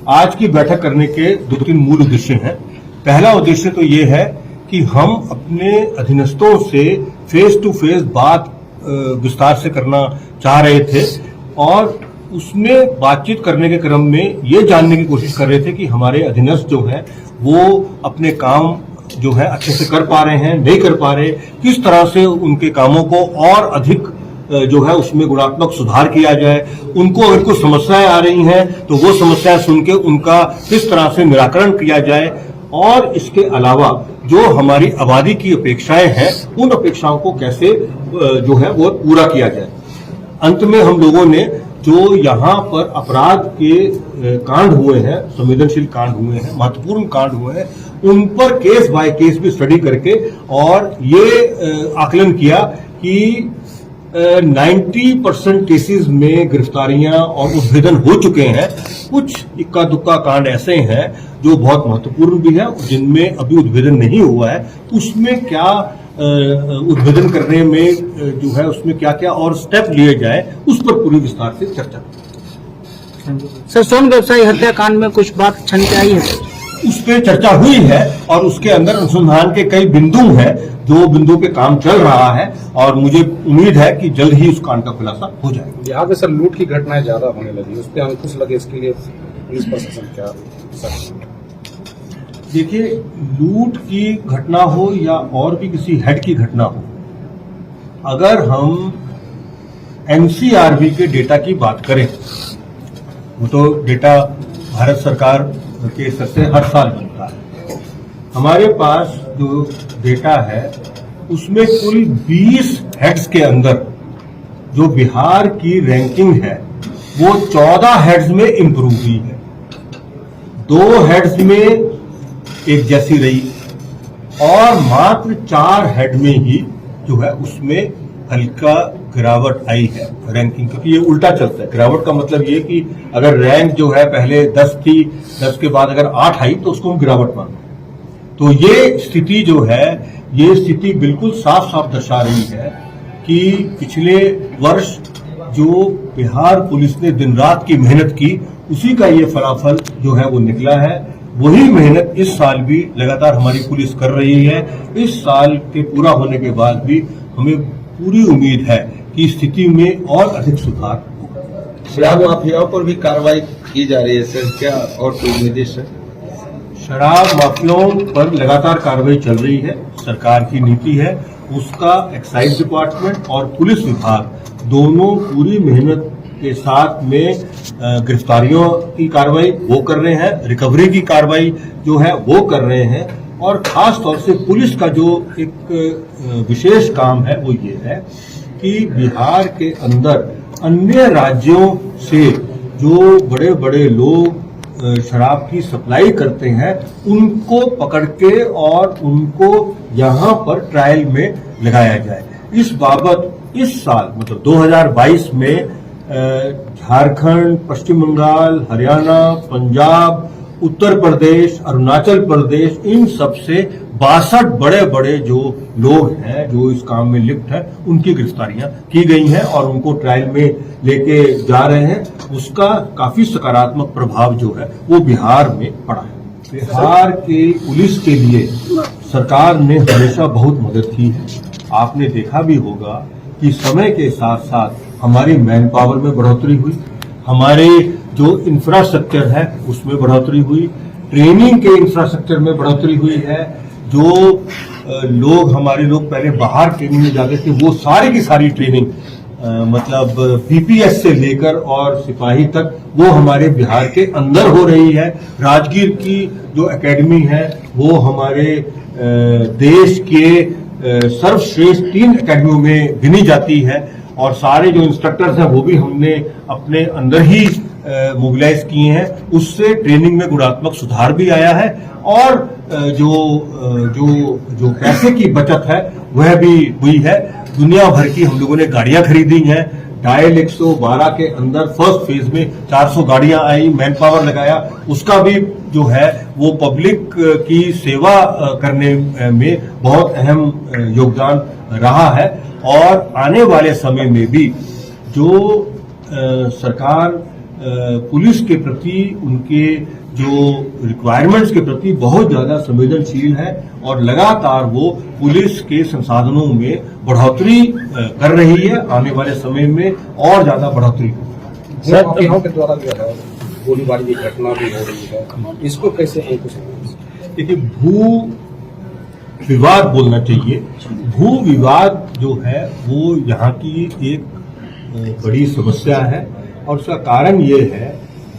आज की बैठक करने के 2-3 मूल उद्देश्य हैं। पहला उद्देश्य तो ये है कि हम अपने अधीनस्थों से फेस टू फेस बात विस्तार से करना चाह रहे थे और उसमें बातचीत करने के क्रम में ये जानने की कोशिश कर रहे थे कि हमारे अधीनस्थ जो हैं वो अपने काम जो है अच्छे से कर पा रहे हैं, नहीं कर पा रहे, किस तरह से उनके कामों को और अधिक जो है उसमें गुणात्मक सुधार किया जाए, उनको अगर कोई समस्याएं आ रही हैं तो वो समस्याएं सुन के उनका किस तरह से निराकरण किया जाए और इसके अलावा जो हमारी आबादी की अपेक्षाएं हैं उन अपेक्षाओं को कैसे जो है वो पूरा किया जाए। अंत में हम लोगों ने जो यहाँ पर अपराध के कांड हुए हैं, संवेदनशील कांड हुए हैं, महत्वपूर्ण कांड हुए हैं, उन पर केस बाय केस भी स्टडी करके और ये आकलन किया कि 90% केसेस में गिरफ्तारियां और उद्भेदन हो चुके हैं। कुछ इक्का दुक्का कांड ऐसे हैं जो बहुत महत्वपूर्ण भी है, जिनमें अभी उद्भेदन नहीं हुआ है, उसमें क्या उद्भेदन करने में जो है उसमें क्या क्या और स्टेप लिए जाए उस पर पूरी विस्तार से चर्चा। सर, स्वर्ण व्यवसायी हत्याकांड में कुछ बात छन के आई है, उस पर चर्चा हुई है और उसके अंदर अनुसंधान के कई बिंदु हैं जो बिंदु पे काम चल रहा है और मुझे उम्मीद है कि जल्द ही उस कांड का खुलासा हो जाएगा। यहाँ पे सर लूट की घटनाएं ज्यादा होने लगी, उस पर अंकुश लगे, इसके लिए पुलिस प्रशासन क्या सर? देखिए, लूट की घटना हो या और भी किसी हेड की घटना हो, अगर हम एनसीआरबी के डेटा की बात करें, वो तो डेटा भारत सरकार के स्तर से हर साल बनता है। हमारे पास जो डेटा है उसमें कुल 20 हेड्स के अंदर जो बिहार की रैंकिंग है वो 14 हेड्स में इंप्रूव हुई है, 2 हेड्स में एक जैसी रही और मात्र 4 हेड में ही जो है उसमें हल्का गिरावट आई है रैंकिंग, क्योंकि ये उल्टा चलता है। गिरावट का मतलब ये कि अगर रैंक जो है पहले 10 थी, 10 के बाद अगर 8 आई तो उसको हम गिरावट मानते हैं। तो ये स्थिति जो है, ये स्थिति बिल्कुल साफ साफ दर्शा रही है कि पिछले वर्ष जो बिहार पुलिस ने दिन रात की मेहनत की उसी का ये फलाफल जो है वो निकला है। वही मेहनत इस साल भी लगातार हमारी पुलिस कर रही है। इस साल के पूरा होने के बाद भी हमें पूरी उम्मीद है कि स्थिति में और अधिक सुधार होगा। शराब माफियाओं पर भी कार्रवाई की जा रही है सर, क्या और कोई निर्देश है? शराब माफियाओं पर लगातार कार्रवाई चल रही है, सरकार की नीति है, उसका एक्साइज डिपार्टमेंट और पुलिस विभाग दोनों पूरी मेहनत के साथ में गिरफ्तारियों की कार्रवाई वो कर रहे हैं, रिकवरी की कार्रवाई जो है वो कर रहे हैं और खास तौर से पुलिस का जो एक विशेष काम है वो ये है कि बिहार के अंदर अन्य राज्यों से जो बड़े बड़े लोग शराब की सप्लाई करते हैं उनको पकड़ के और उनको यहाँ पर ट्रायल में लगाया जाए। इस बाबत इस साल मतलब 2022 में झारखंड, पश्चिम बंगाल, हरियाणा, पंजाब, उत्तर प्रदेश, अरुणाचल प्रदेश, इन सब से 62 बड़े बड़े जो लोग हैं जो इस काम में लिप्त हैं उनकी गिरफ्तारियां की गई हैं और उनको ट्रायल में लेके जा रहे हैं। उसका काफी सकारात्मक प्रभाव जो है वो बिहार में पड़ा है। बिहार के पुलिस के लिए सरकार ने हमेशा बहुत मदद की है। आपने देखा भी होगा कि समय के साथ साथ हमारी मैन पावर में बढ़ोतरी हुई, हमारे जो इंफ्रास्ट्रक्चर है उसमें बढ़ोतरी हुई, ट्रेनिंग के इंफ्रास्ट्रक्चर में बढ़ोतरी हुई है। जो लोग हमारे लोग पहले बाहर ट्रेनिंग में जाते थे वो सारी की सारी ट्रेनिंग मतलब पीपीएस से लेकर और सिपाही तक वो हमारे बिहार के अंदर हो रही है। राजगीर की जो एकेडमी है वो हमारे देश के सर्वश्रेष्ठ 3 एकेडमियों में गिनी जाती है और सारे जो इंस्ट्रक्टर्स हैं वो भी हमने अपने अंदर ही मोबिलाइज किए हैं। उससे ट्रेनिंग में गुणात्मक सुधार भी आया है और जो पैसे की बचत है वह भी हुई है। दुनिया भर की हम लोगों ने गाड़ियां खरीदी हैं। डायल 112 के अंदर फर्स्ट फेज में 400 गाड़ियां आई, मैन पावर लगाया, उसका भी जो है वो पब्लिक की सेवा करने में बहुत अहम योगदान रहा है। और आने वाले समय में भी जो सरकार पुलिस के प्रति उनके जो रिक्वायरमेंट्स के प्रति बहुत ज्यादा संवेदनशील है और लगातार वो पुलिस के संसाधनों में बढ़ोतरी कर रही है। आने वाले समय में और ज्यादा बढ़ोतरी होगी। सर माफियाओं के द्वारा जो है गोलीबारी की घटना भी हो रही है, इसको कैसे अंकुश लगाएं? देखिए, भू विवाद बोलना चाहिए। भू विवाद जो है वो यहाँ की एक बड़ी समस्या है और उसका कारण ये है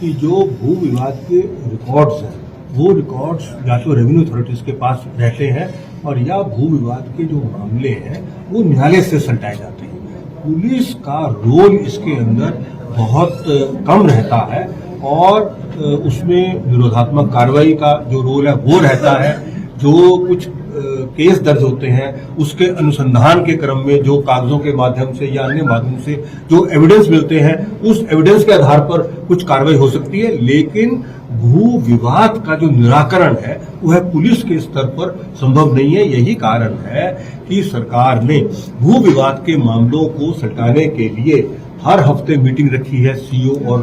कि जो भू विवाद के रिकॉर्ड्स हैं वो रिकॉर्ड्स या तो रेवेन्यू अथॉरिटीज के पास रहते हैं और या भू विवाद के जो मामले हैं वो न्यायालय से सलटाए जाते हैं। पुलिस का रोल इसके अंदर बहुत कम रहता है और उसमें निरोधात्मक कार्रवाई का जो रोल है वो रहता है। जो कुछ केस दर्ज होते हैं उसके अनुसंधान के क्रम में जो कागजों के माध्यम से या अन्य माध्यम से जो एविडेंस मिलते हैं उस एविडेंस के आधार पर कुछ कार्रवाई हो सकती है, लेकिन भू विवाद का जो निराकरण है वह पुलिस के स्तर पर संभव नहीं है। यही कारण है कि सरकार ने भू विवाद के मामलों को सलटाने के लिए हर हफ्ते मीटिंग रखी है सीओ और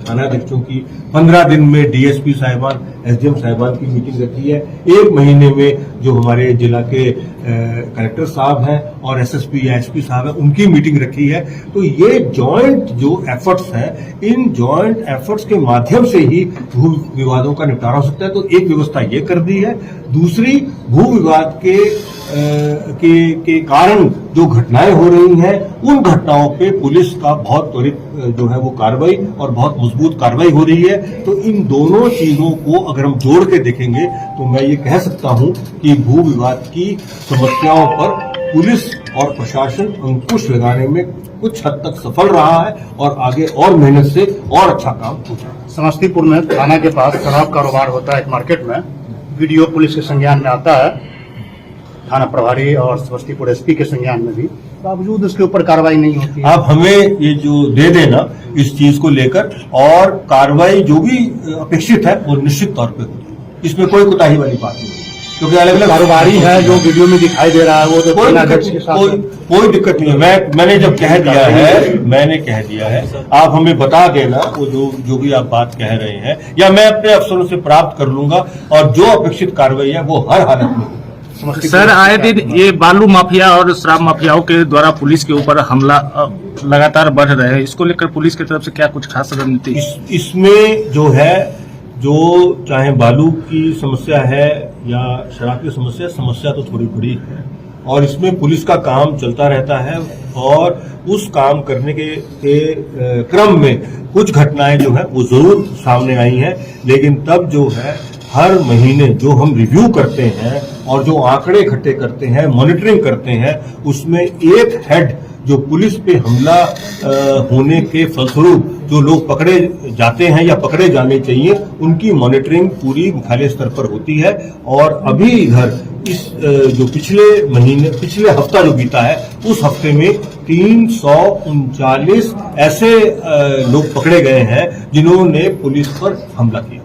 थानाध्यक्षों की। 15 दिन में डीएसपी साहिबान, एसडीएम साहिबान की मीटिंग रखी है। 1 महीने में जो हमारे जिला के कलेक्टर साहब हैं और एसएसपी या एसपी साहब हैं उनकी मीटिंग रखी है। तो ये जॉइंट जो एफर्ट्स हैं, इन जॉइंट एफर्ट्स के माध्यम से ही भू विवादों का निपटारा हो सकता है। तो एक व्यवस्था ये कर दी है। दूसरी, भू विवाद के कारण जो घटनाएं हो रही हैं उन घटनाओं पे पुलिस का बहुत त्वरित जो है वो कार्रवाई और बहुत मजबूत कार्रवाई हो रही है। तो इन दोनों चीजों को अगर हम जोड़ के देखेंगे तो मैं ये कह सकता हूं कि भू विवाद की समस्याओं पर पुलिस और प्रशासन अंकुश लगाने में कुछ हद तक सफल रहा है और आगे और मेहनत से और अच्छा काम हो जाएगा। समस्तीपुर में थाना के पास शराब कारोबार होता है एक मार्केट में, वीडियो पुलिस के संज्ञान में आता है, थाना प्रभारी और समस्तीपुर एसपी के संज्ञान में भी, बावजूद उसके ऊपर कार्रवाई नहीं होती है। आप हमें ये जो दे देना इस चीज को लेकर और कार्रवाई जो भी अपेक्षित है वो निश्चित तौर पे होगी। इसमें कोई कोताही वाली बात नहीं, क्योंकि अलग अलग कारोबारी है जो वीडियो में दिखाई दे रहा है वो तो कोई अध्यक्ष के साथ कोई दिक्कत नहीं है। मैंने जब कह दिया है आप हमें बता देना वो जो भी आप बात कह रहे हैं, या मैं अपने अफसरों से प्राप्त कर लूंगा और जो अपेक्षित कार्रवाई है वो हर हालत में होगी। सर, आए दिन ये बालू माफिया और शराब माफियाओं के द्वारा पुलिस के ऊपर हमला लगातार बढ़ रहे हैं, इसको लेकर पुलिस की तरफ से क्या कुछ खास रणनीति? इसमें जो है, जो चाहे बालू की समस्या है या शराब की समस्या तो थोड़ी बड़ी है और इसमें पुलिस का काम चलता रहता है और उस काम करने के क्रम में कुछ घटनाएं जो है वो जरूर सामने आई हैं, लेकिन तब जो है हर महीने जो हम रिव्यू करते हैं और जो आंकड़े इकट्ठे करते हैं, मॉनिटरिंग करते हैं, उसमें एक हेड जो पुलिस पे हमला होने के फलस्वरूप जो लोग पकड़े जाते हैं या पकड़े जाने चाहिए उनकी मॉनिटरिंग पूरी मुख्यालय स्तर पर होती है। और अभी इधर इस जो पिछले हफ्ता जो बीता है उस हफ्ते में 339 ऐसे लोग पकड़े गए हैं जिन्होंने पुलिस पर हमला किया।